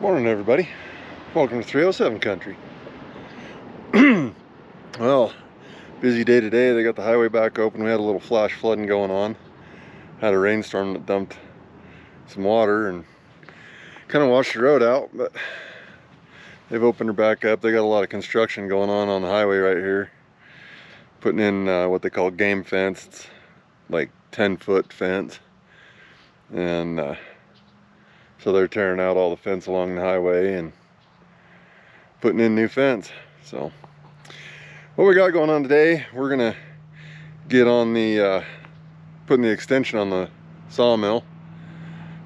Morning everybody, welcome to 307 country. Well, busy day today. They got the highway back open. We had a little flash flooding going on. Had a rainstorm that dumped some water and kind of washed the road out, but they've opened her back up. They got a lot of construction going on the highway right here, putting in what they call game fence. It's like 10-foot fence, and so they're tearing out all the fence along the highway and putting in new fence. So what we got going on today, we're gonna get on the putting the extension on the sawmill.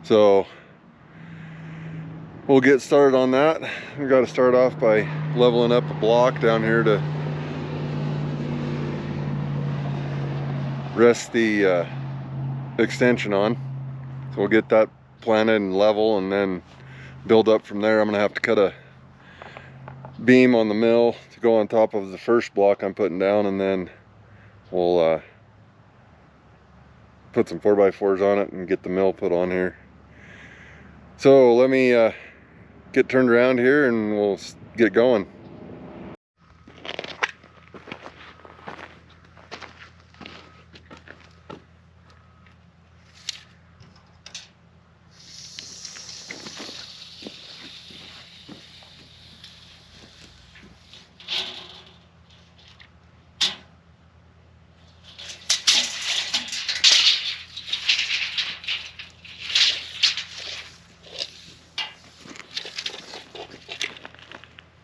So we'll get started on that. We got to start off by leveling up a block down here to rest the extension on. So we'll get that planted and level and then build up from there. I'm gonna have to cut a beam on the mill to go on top of the first block I'm putting down, and then we'll put some 4x4s on it and get the mill put on here. So let me get turned around here and we'll get going.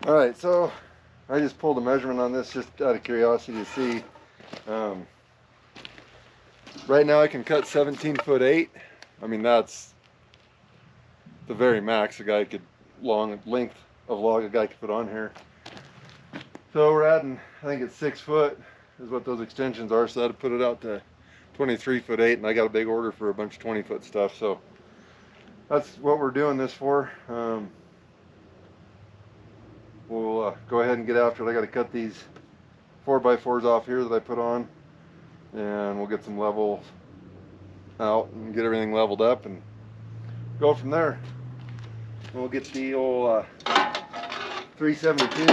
Alright, so I just pulled a measurement on this just out of curiosity to see. Right now I can cut 17'8". I mean, that's the very max a guy could, length of log a guy could put on here. So we're adding, I think it's 6 foot is what those extensions are, so that'd put it out to 23'8", and I got a big order for a bunch of 20-foot stuff, so that's what we're doing this for. We'll go ahead and get after it. I got to cut these 4x4s off here that I put on, and we'll get some levels out and get everything leveled up and go from there. We'll get the old 372,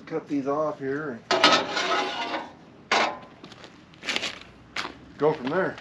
cut these off here and go from there.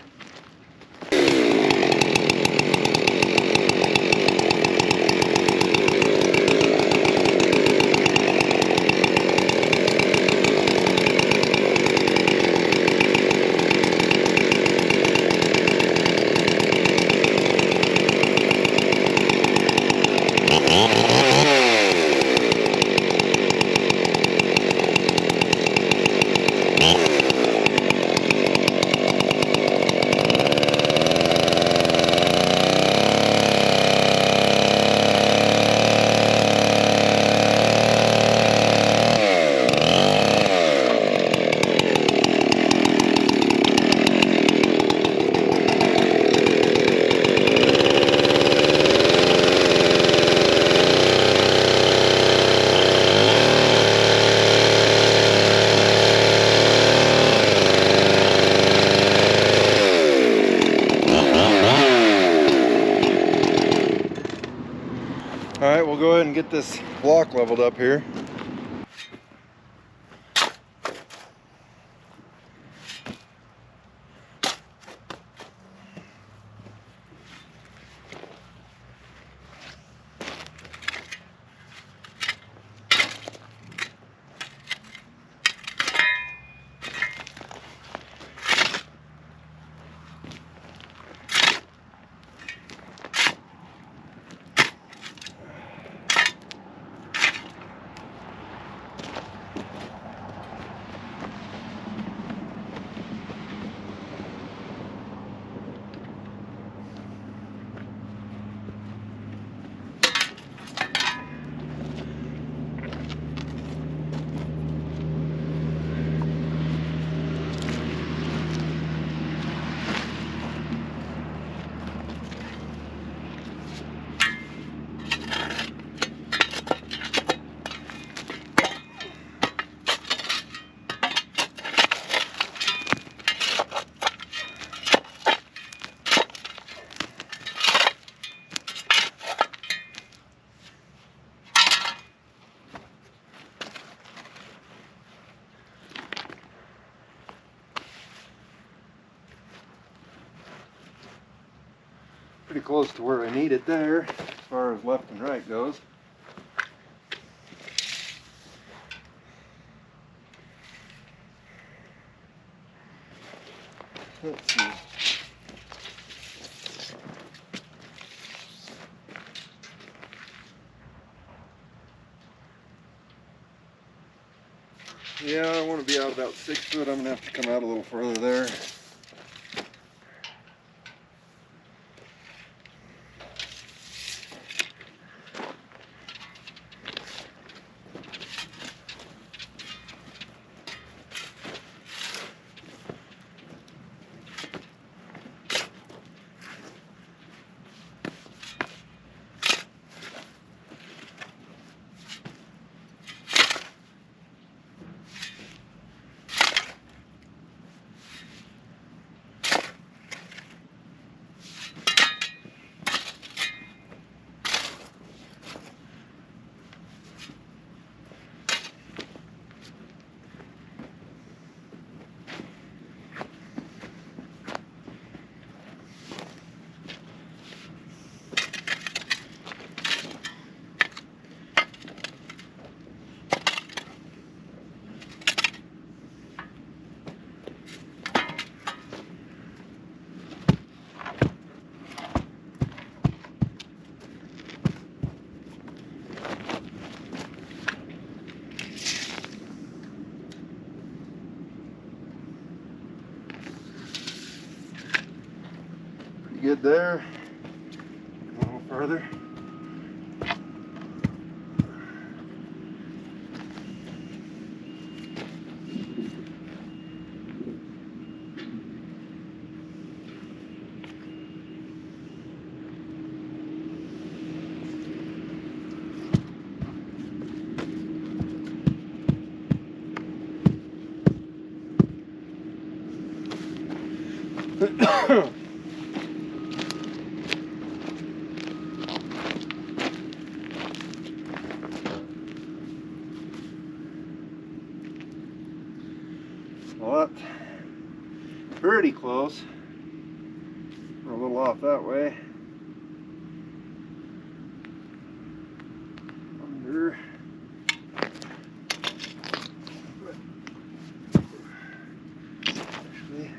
Alright, we'll go ahead and get this block leveled up here. Pretty close to where I need it there, as far as left and right goes. Let's see. Yeah, I want to be out about 6 foot. I'm going to have to come out a little further there. Good there. A little further. Well, that's pretty close. We're a little off that way. Under. Actually,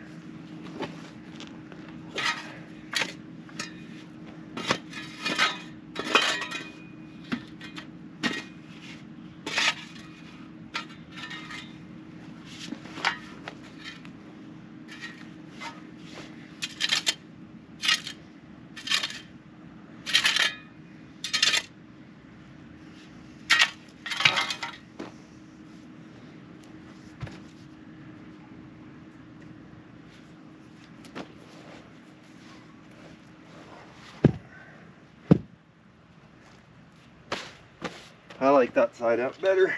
I like that side up better.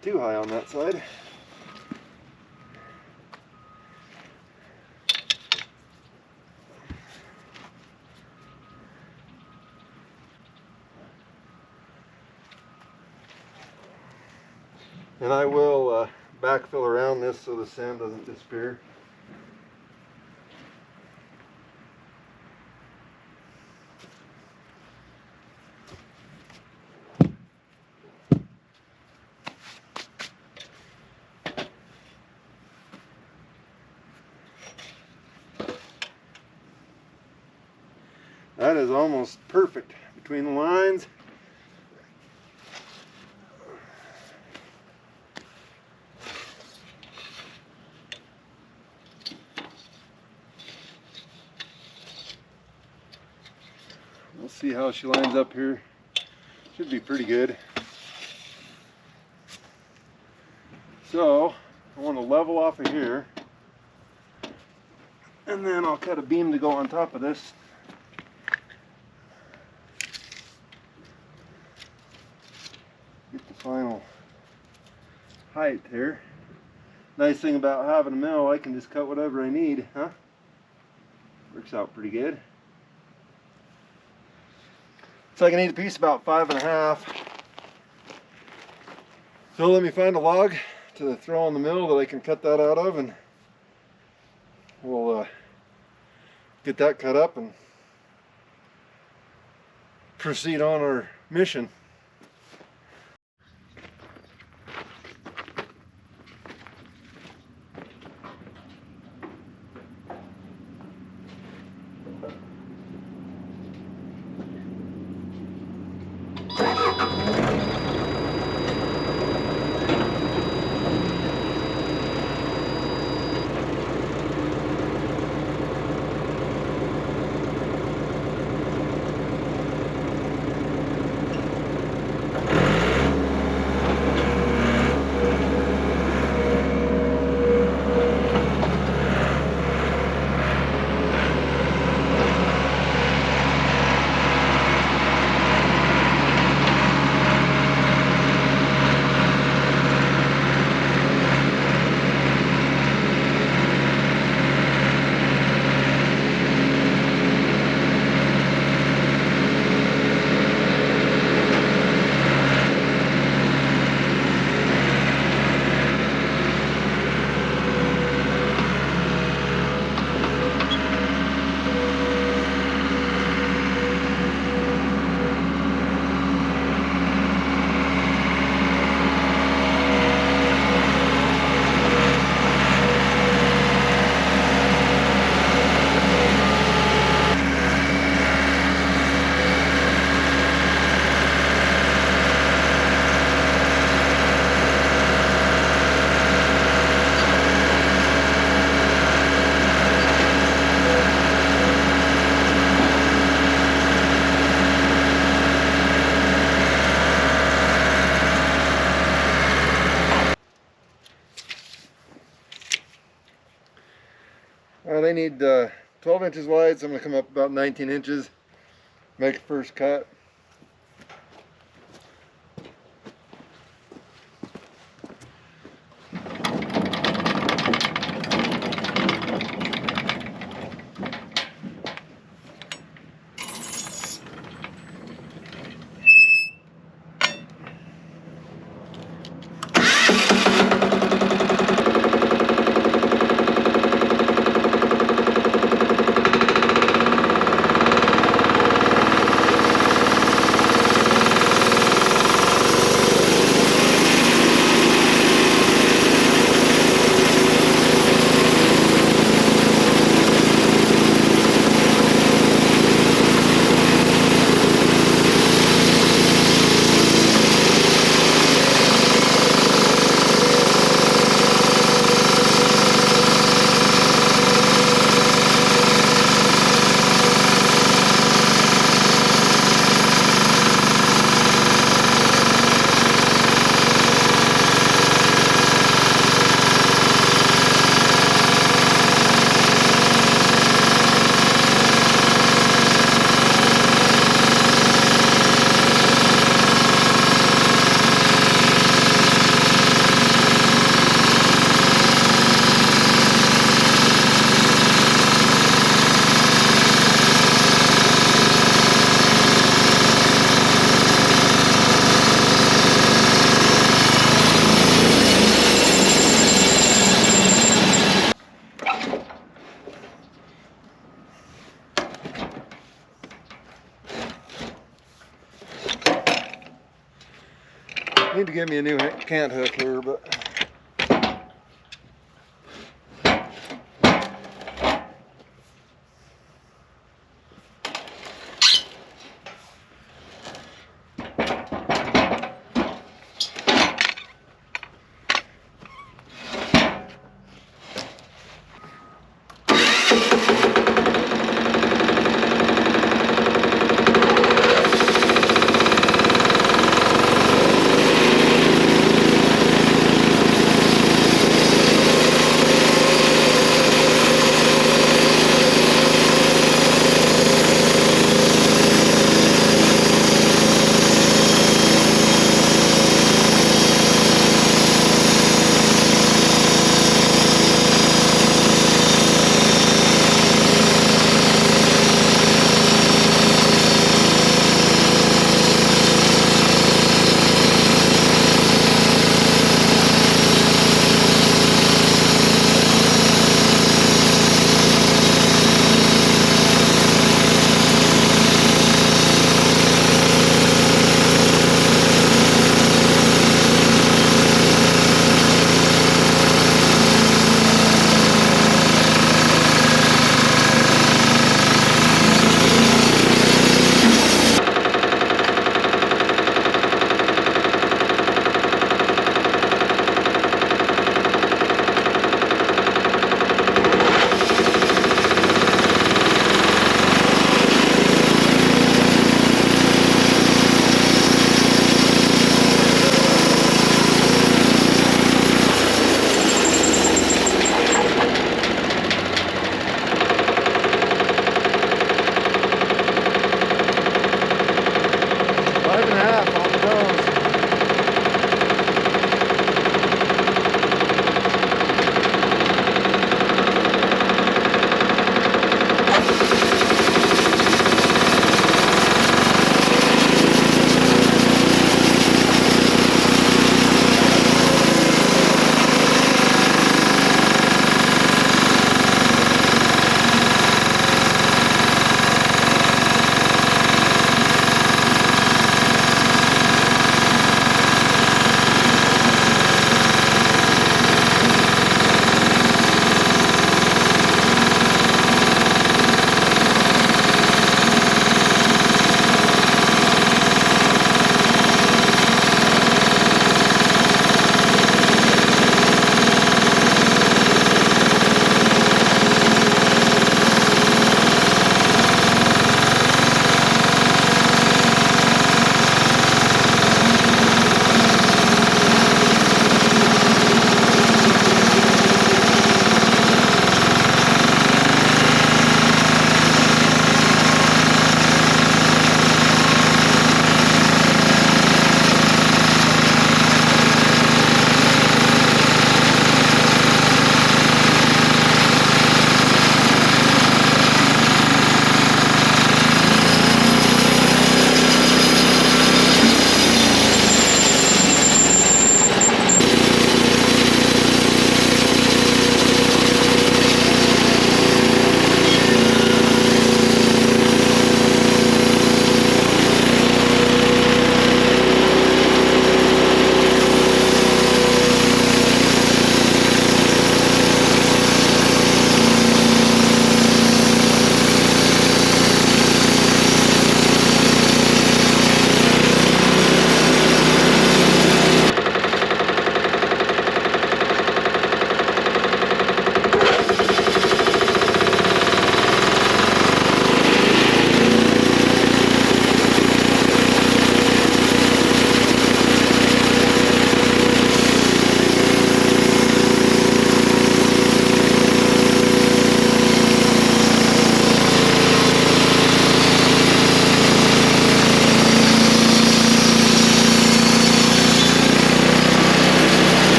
Too high on that side. And I will backfill around this so the sand doesn't disappear. That is almost perfect between the lines. We'll see how she lines up here. Should be pretty good. So I want to level off of here, and then I'll cut a beam to go on top of this. Get the final height here. Nice thing about having a mill, I can just cut whatever I need, huh? Works out pretty good. So I can need a piece about 5.5. So let me find a log to throw on the mill that I can cut that out of, and we'll get that cut up and proceed on our mission. They need 12 inches wide, so I'm going to come up about 19 inches, make a first cut. Need to get me a new cant hook here, but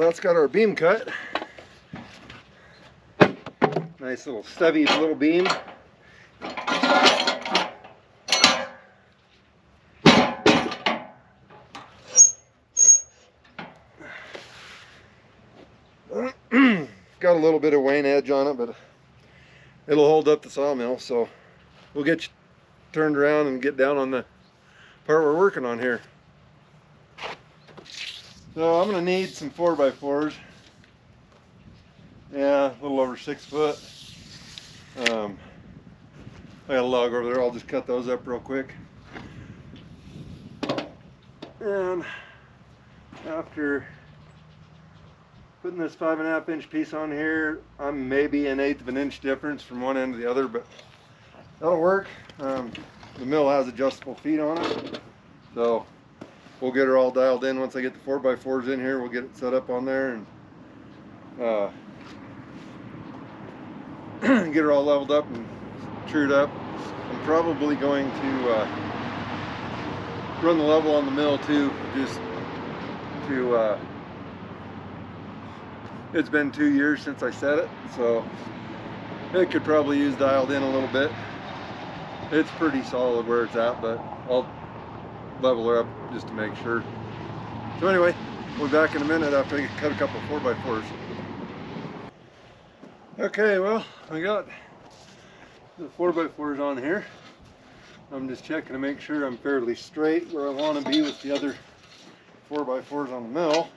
that's got our beam cut. Nice little stubby little beam. Got a little bit of wane edge on it, but it'll hold up the sawmill. So we'll get you turned around and get down on the part we're working on here. So I'm going to need some 4x4s. Yeah, a little over 6 foot. I got a log over there. I'll just cut those up real quick. And after putting this 5.5 inch piece on here, I'm maybe 1/8 of an inch difference from one end to the other, but that'll work. The mill has adjustable feet on it, so we'll get her all dialed in. Once I get the 4x4s in here, we'll get it set up on there and get her all leveled up and trued up. I'm probably going to run the level on the mill too, just to it's been 2 years since I set it, so it could probably use dialed in a little bit. It's pretty solid where it's at, but I'll level her up just to make sure. So anyway, we'll be back in a minute after I cut a couple of 4x4s. Okay, well, I got the 4x4s on here. I'm just checking to make sure I'm fairly straight where I want to be with the other 4x4s on the mill.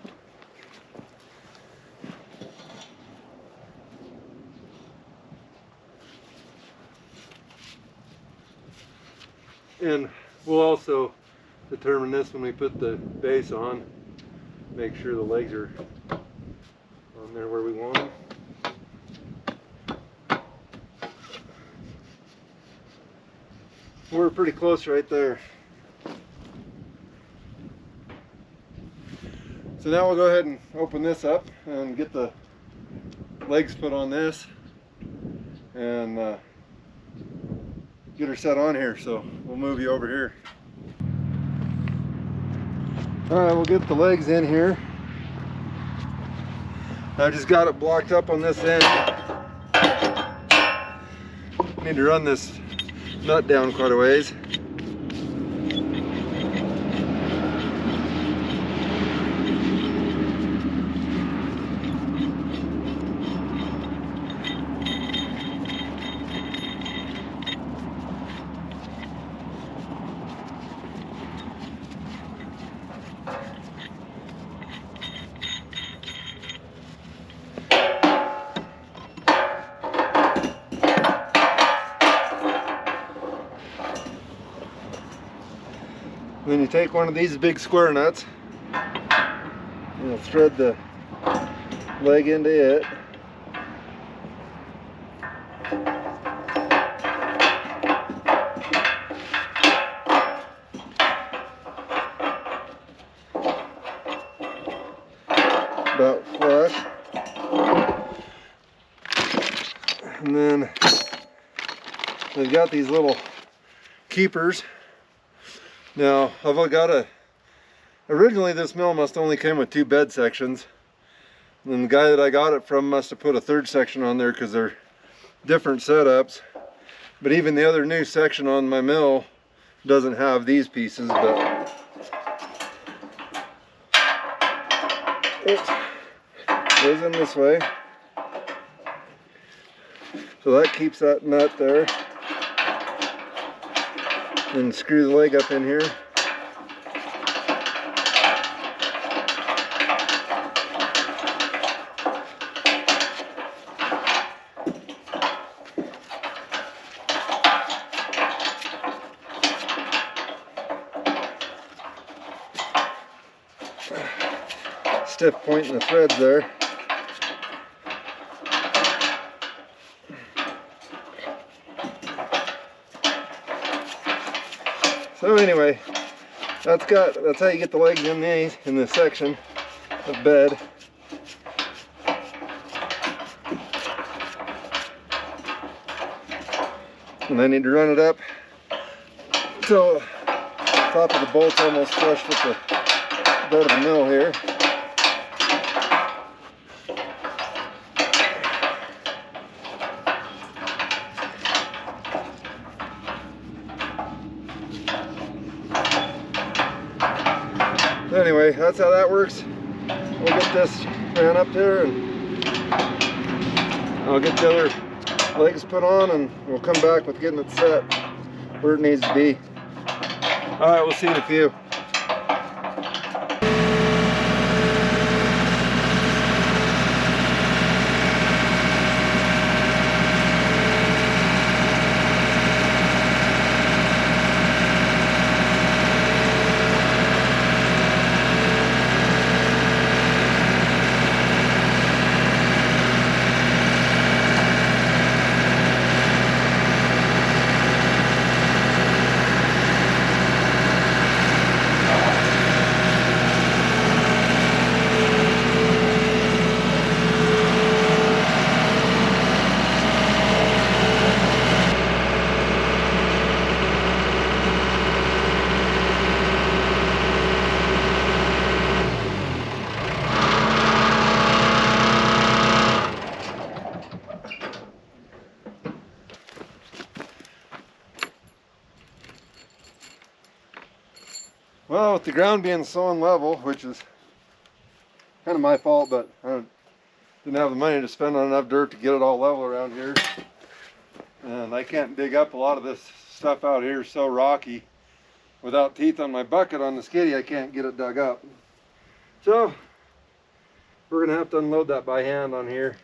And we'll also determine this when we put the base on. Make sure the legs are on there where we want them. We're pretty close right there. So now we'll go ahead and open this up and get the legs put on this and get her set on here. So we'll move you over here. Alright, we'll get the legs in here. I just got it blocked up on this end. Need to run this nut down quite a ways. Then you take one of these big square nuts and you'll thread the leg into it. About flush. And then they've got these little keepers. Now, I've got originally this mill must only came with 2 bed sections. And the guy that I got it from must have put a 3rd section on there because they're different setups. But even the other new section on my mill doesn't have these pieces, but it goes in this way. So that keeps that nut there. And screw the leg up in here. Stiff point in the threads there. So anyway, that's how you get the legs in this section of bed. And I need to run it up so the top of the bolt's almost flush with the bed of the mill here. anyway, that's how that works. We'll get this ran up there and I'll get the other legs put on and we'll come back with getting it set where it needs to be. Alright, we'll see you in a few. Well, with the ground being so unlevel, which is kind of my fault, but I didn't have the money to spend on enough dirt to get it all level around here. And I can't dig up a lot of this stuff out here, so rocky. Without teeth on my bucket on the skiddy, I can't get it dug up. So, we're gonna have to unload that by hand on here.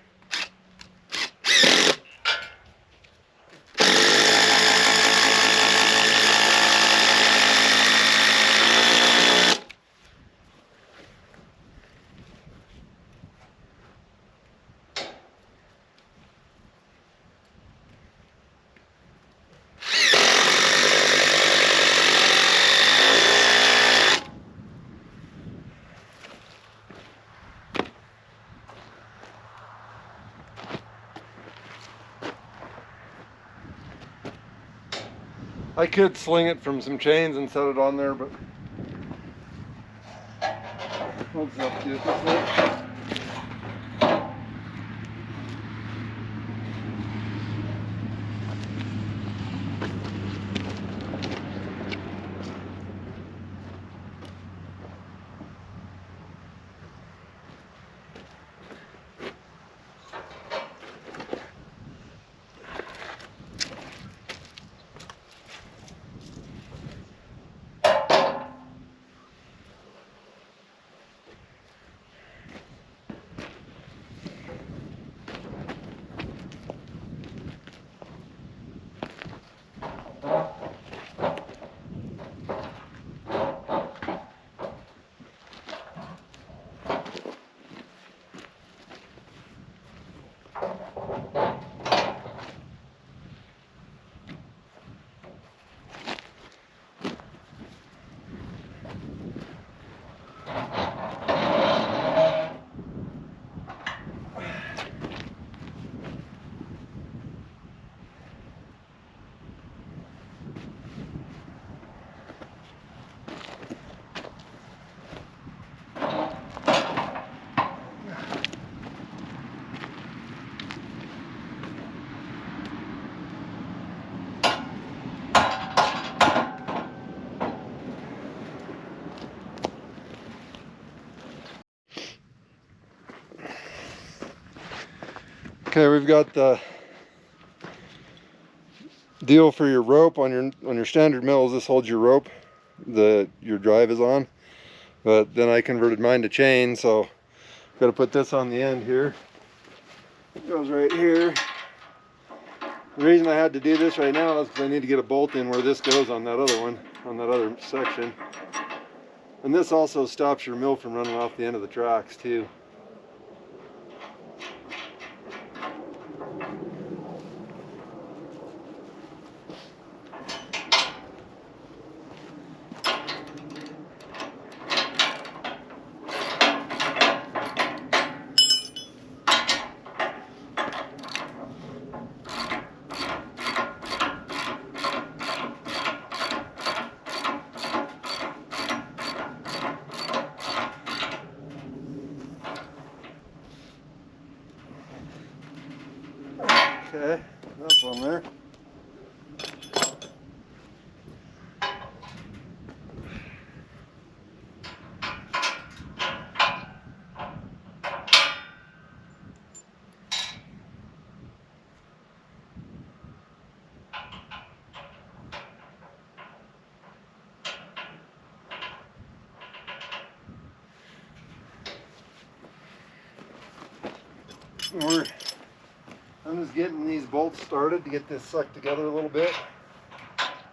I could sling it from some chains and set it on there, but we'll just have to do it this way. Okay, we've got the deal for your rope on your standard mills. This holds your rope your drive is on, but then I converted mine to chain, so got to put this on the end here. It goes right here. The reason I had to do this right now is because I need to get a bolt in where this goes on that other one, on that other section. And this also stops your mill from running off the end of the tracks too. Okay, that's on there. I'm just getting these bolts started to get this sucked together a little bit.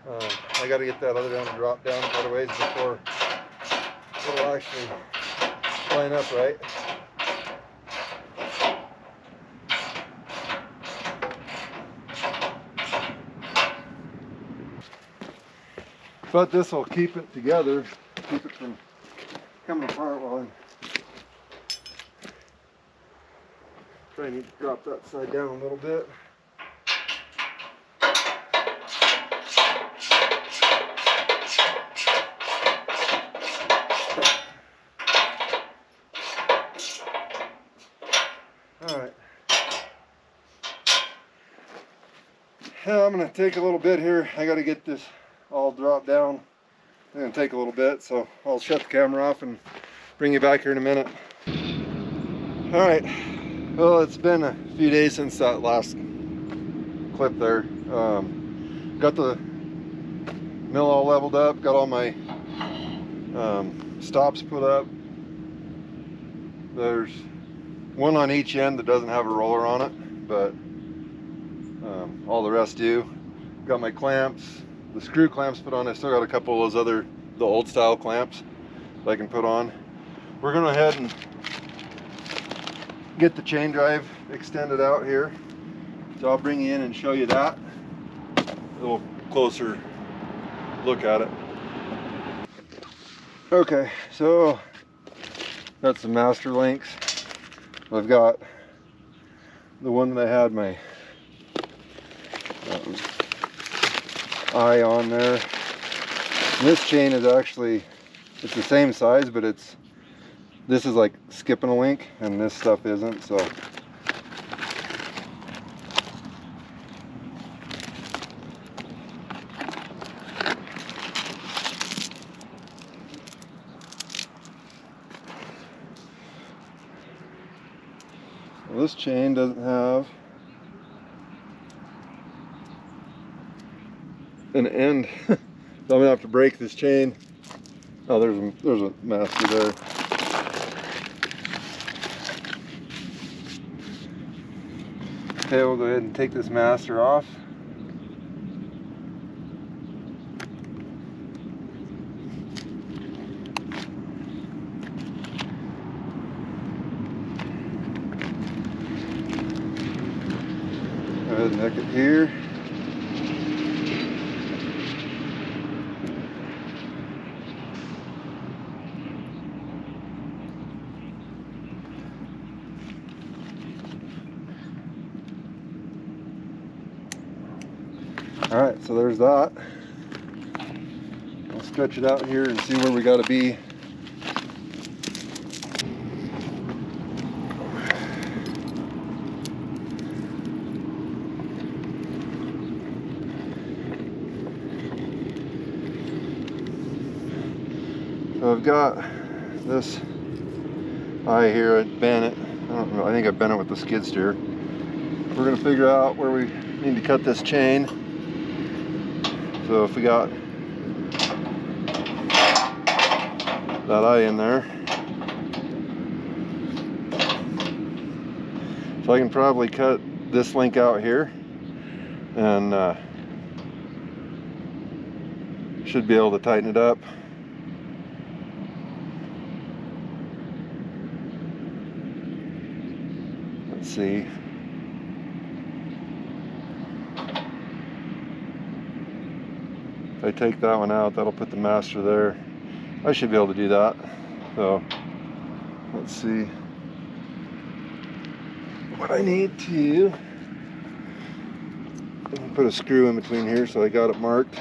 I got to get that other end drop down quite a ways before it'll actually line up right. But this will keep it together, keep it from coming apart while I'm trying to drop that side down a little bit. Alright. I'm going to take a little bit here. I got to get this all dropped down. It's going to take a little bit, so I'll shut the camera off and bring you back here in a minute. Alright. Well, it's been a few days since that last clip there. Got the mill all leveled up, got all my stops put up. There's one on each end that doesn't have a roller on it, but all the rest do. Got my clamps, the screw clamps put on. I still got a couple of those the old style clamps that I can put on. We're gonna go ahead and get the chain drive extended out here. So I'll bring you in and show you that. A little closer look at it. Okay, so that's the master links. I've got the one that I had my eye on there. And this chain is actually, it's the same size, but this is like skipping a link and this stuff isn't, so. Well, this chain doesn't have an end, so I'm gonna have to break this chain. Oh, there's a master there. Okay, we'll go ahead and take this master off. Go ahead and hook it here. Alright, so there's that. I'll stretch it out here and see where we got to be. So I've got this eye here, I bent it. I don't know, I think I bent it with the skid steer. We're going to figure out where we need to cut this chain. So if we got that eye in there, so I can probably cut this link out here and should be able to tighten it up. Let's see. If I take that one out, that'll put the master there. I should be able to do that. So let's see what I need to. Put a screw in between here so I got it marked.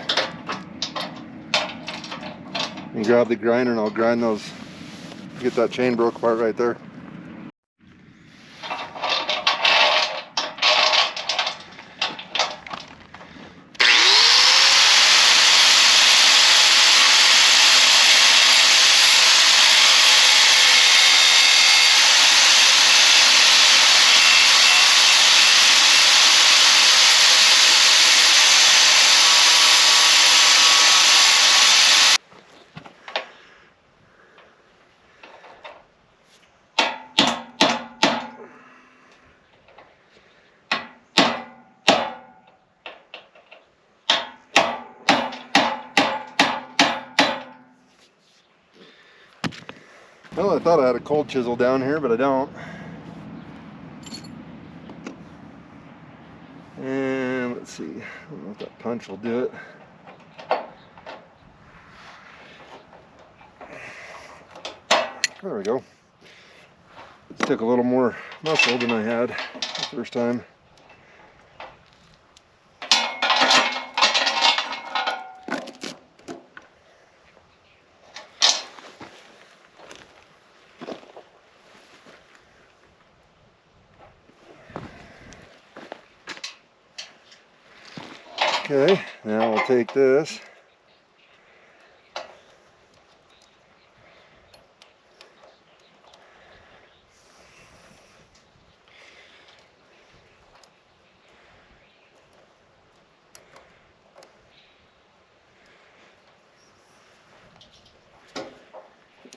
And grab the grinder and I'll grind those, get that chain broke apart right there. Well, I thought I had a cold chisel down here, but I don't. And let's see, I don't know if that punch will do it. There we go. This took a little more muscle than I had the first time. Okay, now we'll take this.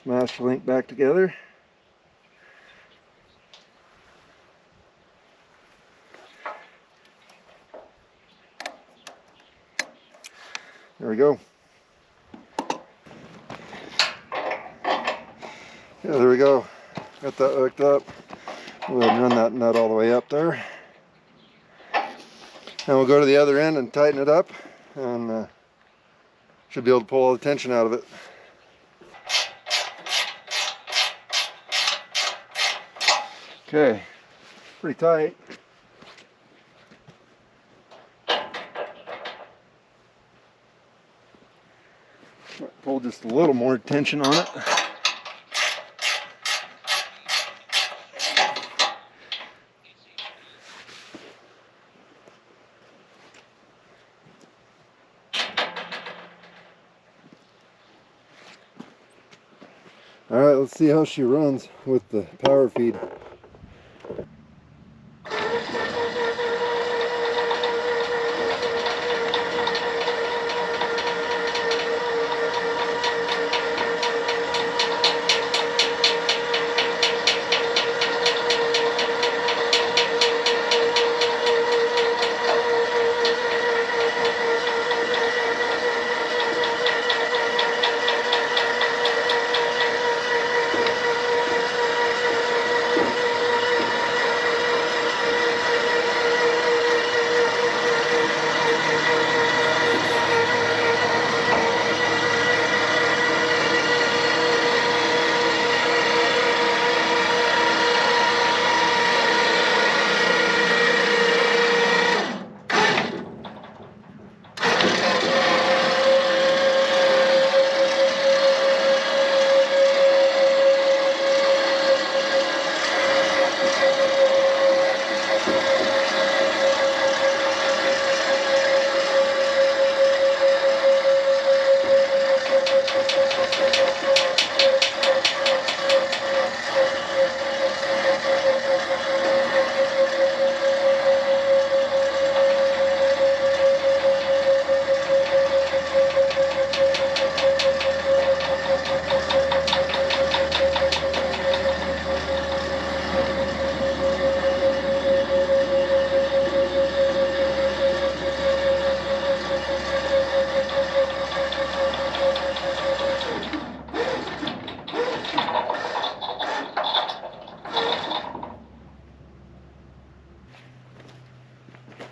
Master link back together. There we go. Yeah, there we go. Got that hooked up. We'll go ahead and run that nut all the way up there. And we'll go to the other end and tighten it up, and should be able to pull all the tension out of it. Okay, pretty tight. Pull just a little more tension on it. All right, let's see how she runs with the power feed.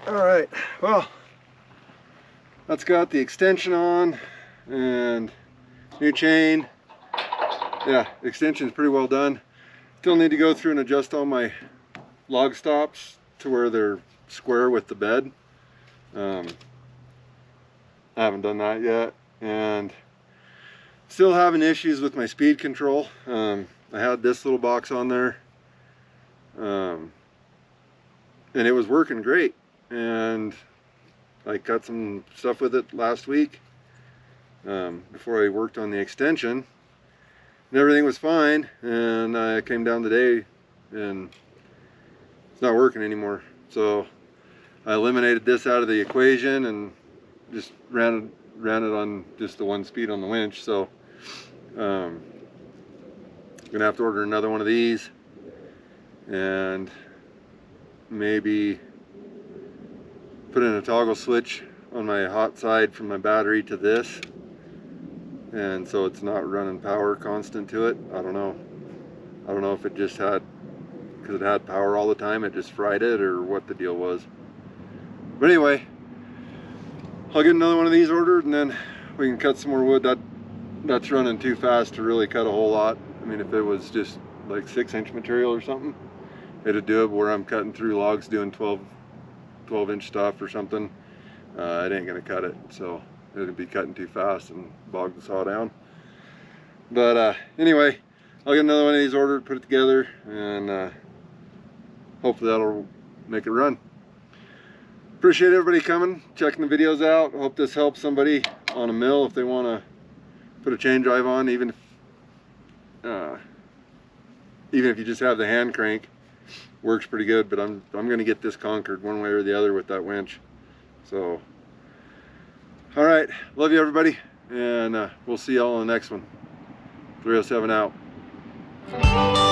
Alright, well, that's got the extension on and new chain. Yeah, extension is pretty well done. Still need to go through and adjust all my log stops to where they're square with the bed. I haven't done that yet, and still having issues with my speed control. I had this little box on there, and it was working great, and I got some stuff with it last week before I worked on the extension, and everything was fine. And I came down today and it's not working anymore, so I eliminated this out of the equation and just ran it on just the one speed on the winch. So I'm gonna have to order another one of these and maybe put in a toggle switch on my hot side from my battery to this, and so it's not running power constant to it. I don't know. I don't know if it just had, because it had power all the time, it just fried it, or what the deal was. But anyway, I'll get another one of these ordered, and then we can cut some more wood. That's running too fast to really cut a whole lot. I mean, if it was just like 6-inch material or something, it'd do it. Where I'm cutting through logs doing 12-inch stuff or something, it ain't gonna cut it. So it'd be cutting too fast and bog the saw down. But anyway, I'll get another one of these ordered, put it together, and hopefully that'll make it run. Appreciate everybody coming, checking the videos out. Hope this helps somebody on a mill if they want to put a chain drive on, even if you just have the hand crank. Works pretty good. But I'm going to get this conquered one way or the other with that winch. So, all right, love you everybody, and we'll see y'all on the next one. 307 out.